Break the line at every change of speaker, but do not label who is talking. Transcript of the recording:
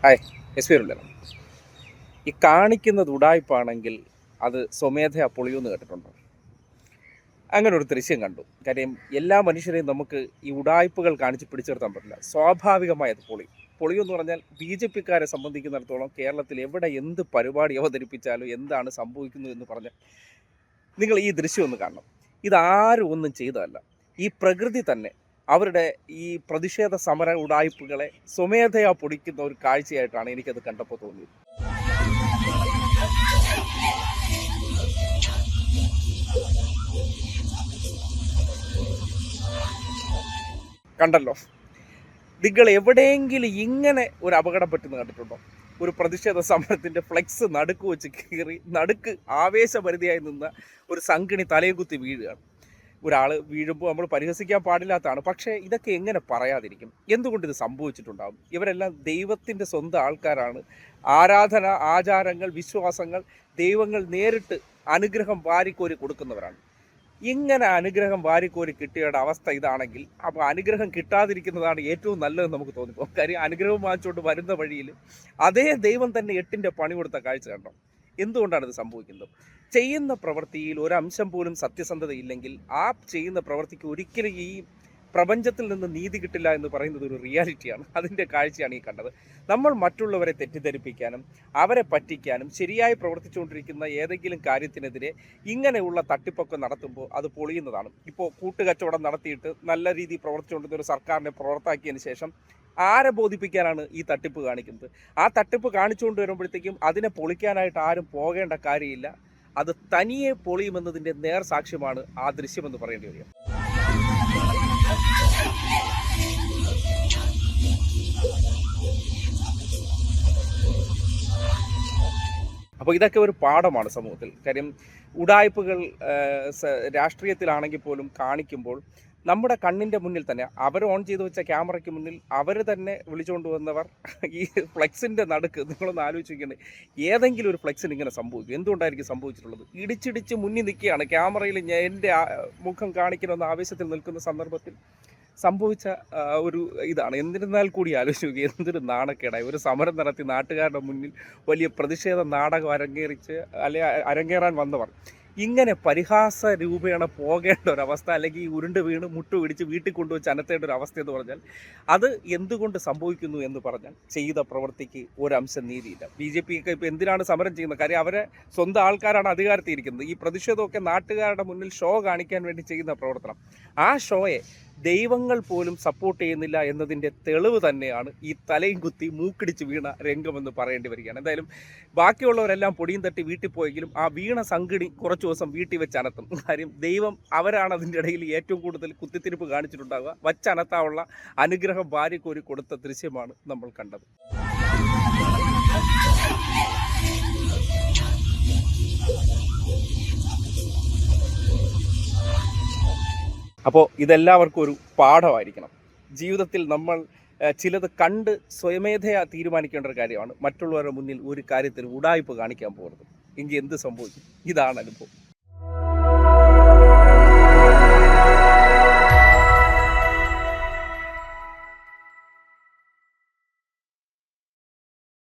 Hi, S ഈ കാണിക്കുന്നത് ഉടായ്പാണെങ്കിൽ അത് സ്വമേധയാ പൊളിയുമെന്ന് കേട്ടിട്ടുണ്ടോ? അങ്ങനെ ഒരു ദൃശ്യം കണ്ടു. കാര്യം എല്ലാ മനുഷ്യരെയും നമുക്ക് ഈ ഉടായ്പകൾ കാണിച്ച് പിടിച്ചിർത്താൻ പറ്റില്ല. സ്വാഭാവികമായി അത് പൊളിയെന്ന് പറഞ്ഞാൽ BJP-ക്കാരെ സംബന്ധിക്കുന്നിടത്തോളം കേരളത്തിൽ എവിടെ എന്ത് പരിപാടി അവതരിപ്പിച്ചാലും എന്താണ് സംഭവിക്കുന്നത് എന്ന് പറഞ്ഞാൽ നിങ്ങൾ ഈ ദൃശ്യം ഒന്ന് കാണണം. ഇതാരും ഒന്നും ചെയ്തതല്ല, ഈ പ്രകൃതി തന്നെ അവരുടെ ഈ പ്രതിഷേധ സമര ഉടായ്പകളെ സ്വമേധയാ പൊടിക്കുന്ന ഒരു കാഴ്ചയായിട്ടാണ് എനിക്കത് കണ്ടപ്പോൾ തോന്നിയത്. കണ്ടല്ലോ, നിങ്ങൾ എവിടെയെങ്കിലും ഇങ്ങനെ ഒരു അപകടം പറ്റുന്ന കണ്ടിട്ടുണ്ടോ? ഒരു പ്രതിഷേധ സമരത്തിൻ്റെ ഫ്ലെക്സ് നടുക്ക് വെച്ച് കീറി നടുക്ക് ആവേശപരിധിയായി നിന്ന ഒരു സംഘിണി തലയും കുത്തി വീഴുകയാണ്. ഒരാൾ വീഴുമ്പോൾ നമ്മൾ പരിഹസിക്കാൻ പാടില്ലാത്തതാണ്. പക്ഷേ ഇതൊക്കെ എങ്ങനെ പറയാതിരിക്കും? എന്തുകൊണ്ട് ഇത് സംഭവിച്ചിട്ടുണ്ടാകും? ഇവരെല്ലാം ദൈവത്തിൻ്റെ സ്വന്തം ആൾക്കാരാണ്. ആരാധന, ആചാരങ്ങൾ, വിശ്വാസങ്ങൾ, ദൈവങ്ങൾ നേരിട്ട് അനുഗ്രഹം വാരിക്കോരി കൊടുക്കുന്നവരാണ്. ഇങ്ങനെ അനുഗ്രഹം വാരിക്കോരി കിട്ടിയയുടെ അവസ്ഥ ഇതാണെങ്കിൽ അപ്പോൾ അനുഗ്രഹം കിട്ടാതിരിക്കുന്നതാണ് ഏറ്റവും നല്ലതെന്ന് നമുക്ക് തോന്നിപ്പോൾ. കാര്യം അനുഗ്രഹം വാങ്ങിച്ചുകൊണ്ട് വരുന്ന വഴിയിൽ അതേ ദൈവം തന്നെ 8ൻ്റെ പണി കൊടുത്ത കാഴ്ച കണ്ടോ? എന്തുകൊണ്ടാണ് ഇത് സംഭവിക്കുന്നത്? ചെയ്യുന്ന പ്രവൃത്തിയിൽ ഒരംശം പോലും സത്യസന്ധതയില്ലെങ്കിൽ ആ ചെയ്യുന്ന പ്രവൃത്തിക്ക് ഒരിക്കലും ഈ പ്രപഞ്ചത്തിൽ നിന്ന് നീതി കിട്ടില്ല എന്ന് പറയുന്നത് ഒരു റിയാലിറ്റിയാണ്. അതിൻ്റെ കാഴ്ചയാണ് ഈ കണ്ടത്. നമ്മൾ മറ്റുള്ളവരെ തെറ്റിദ്ധരിപ്പിക്കാനും അവരെ പറ്റിക്കാനും ശരിയായി പ്രവർത്തിച്ചുകൊണ്ടിരിക്കുന്ന ഏതെങ്കിലും കാര്യത്തിനെതിരെ ഇങ്ങനെയുള്ള തട്ടിപ്പൊക്കെ നടത്തുമ്പോൾ അത് പൊളിയുന്നതാണ്. ഇപ്പോൾ കൂട്ടുകച്ചവടം നടത്തിയിട്ട് നല്ല രീതിയിൽ പ്രവർത്തിച്ചുകൊണ്ടിരുന്ന ഒരു സർക്കാരിനെ പുറത്താക്കിയതിന് ശേഷം ആരെ ബോധിപ്പിക്കാനാണ് ഈ തട്ടിപ്പ് കാണിക്കുന്നത്? ആ തട്ടിപ്പ് കാണിച്ചുകൊണ്ട് വരുമ്പോഴത്തേക്കും അതിനെ പൊളിക്കാനായിട്ട് ആരും പോകേണ്ട കാര്യമില്ല. അത് തനിയെ പൊളിയുമെന്നതിൻ്റെ നേർസാക്ഷ്യമാണ് ആ ദൃശ്യമെന്ന് പറയേണ്ടി വരിക. അപ്പോൾ ഇതൊക്കെ ഒരു പാഠമാണ് സമൂഹത്തിൽ. കാര്യം ഉടായ്പകൾ രാഷ്ട്രീയത്തിലാണെങ്കിൽ പോലും കാണിക്കുമ്പോൾ നമ്മുടെ കണ്ണിൻ്റെ മുന്നിൽ തന്നെ അവർ ഓൺ ചെയ്ത് വെച്ച ക്യാമറയ്ക്ക് മുന്നിൽ അവർ തന്നെ വിളിച്ചുകൊണ്ട് വന്നവർ ഈ ഫ്ലെക്സിൻ്റെ നടുക്ക് നിങ്ങളൊന്ന് ആലോചിക്കേണ്ടത്, ഏതെങ്കിലും ഒരു ഫ്ലെക്സിന് ഇങ്ങനെ സംഭവിക്കും? എന്തുകൊണ്ടായിരിക്കും സംഭവിച്ചിട്ടുള്ളത്? ഇടിച്ചിടിച്ച് മുന്നിൽ നിൽക്കുകയാണ്, ക്യാമറയിൽ എൻ്റെ മുഖം കാണിക്കണമെന്ന ആവേശത്തിൽ നിൽക്കുന്ന സന്ദർഭത്തിൽ സംഭവിച്ച ഒരു ഇതാണ്. എന്നിരുന്നാൽ കൂടി ആലോചിക്കുക, എന്തൊരു നാണക്കേടായി. ഒരു സമരം നടത്തി നാട്ടുകാരുടെ മുന്നിൽ വലിയ പ്രതിഷേധ നാടകം അരങ്ങേറാൻ വന്നവർ ഇങ്ങനെ പരിഹാസ രൂപേണ പോകേണ്ട ഒരവസ്ഥ, അല്ലെങ്കിൽ ഉരുണ്ട് വീണ് മുട്ടു പിടിച്ച് വീട്ടിൽ കൊണ്ടുവച്ച് അനത്തേണ്ട ഒരു അവസ്ഥ എന്ന് പറഞ്ഞാൽ അത് എന്തുകൊണ്ട് സംഭവിക്കുന്നു എന്ന് പറഞ്ഞാൽ ചെയ്ത പ്രവൃത്തിക്ക് ഒരംശം നീതിയില്ല. BJP-ക്ക് ഇപ്പോൾ എന്തിനാണ് സമരം ചെയ്യുന്നത്? കാര്യം അവരെ സ്വന്തം ആൾക്കാരാണ് അധികാരത്തിൽ ഇരിക്കുന്നത്. ഈ പ്രതിഷേധമൊക്കെ നാട്ടുകാരുടെ മുന്നിൽ ഷോ കാണിക്കാൻ വേണ്ടി ചെയ്യുന്ന പ്രവർത്തനം. ആ ഷോയെ ദൈവങ്ങൾ പോലും സപ്പോർട്ട് ചെയ്യുന്നില്ല എന്നതിൻ്റെ തെളിവ് തന്നെയാണ് ഈ തലയും കുത്തി മൂക്കിടിച്ച് വീണ രംഗമെന്ന് പറയേണ്ടി വരികയാണ്. എന്തായാലും ബാക്കിയുള്ളവരെല്ലാം പൊടിയും തട്ടി വീട്ടിൽ പോയെങ്കിലും ആ വീണ സംഘിണി കുറച്ച് ദിവസം വീട്ടിൽ വെച്ച് അനത്തും. കാര്യം ദൈവം അവരാണ് അതിൻ്റെ ഇടയിൽ ഏറ്റവും കൂടുതൽ കുത്തിത്തിരിപ്പ് കാണിച്ചിട്ടുണ്ടാവുക. വച്ചനത്താവുള്ള അനുഗ്രഹം വാരിക്കോരി കൊടുത്ത ദൃശ്യമാണ് നമ്മൾ കണ്ടത്. അപ്പോൾ ഇതെല്ലാവർക്കും ഒരു പാഠമായിരിക്കണം. ജീവിതത്തിൽ നമ്മൾ ചിലത് കണ്ട് സ്വയമേധയാ തീരുമാനിക്കേണ്ട ഒരു കാര്യമാണ്. മറ്റുള്ളവരുടെ മുന്നിൽ ഒരു കാര്യത്തിൽ ഉടായ്പ കാണിക്കാൻ പോകരുത്. എങ്കിൽ എന്ത് സംഭവിക്കും? ഇതാണ് അനുഭവം.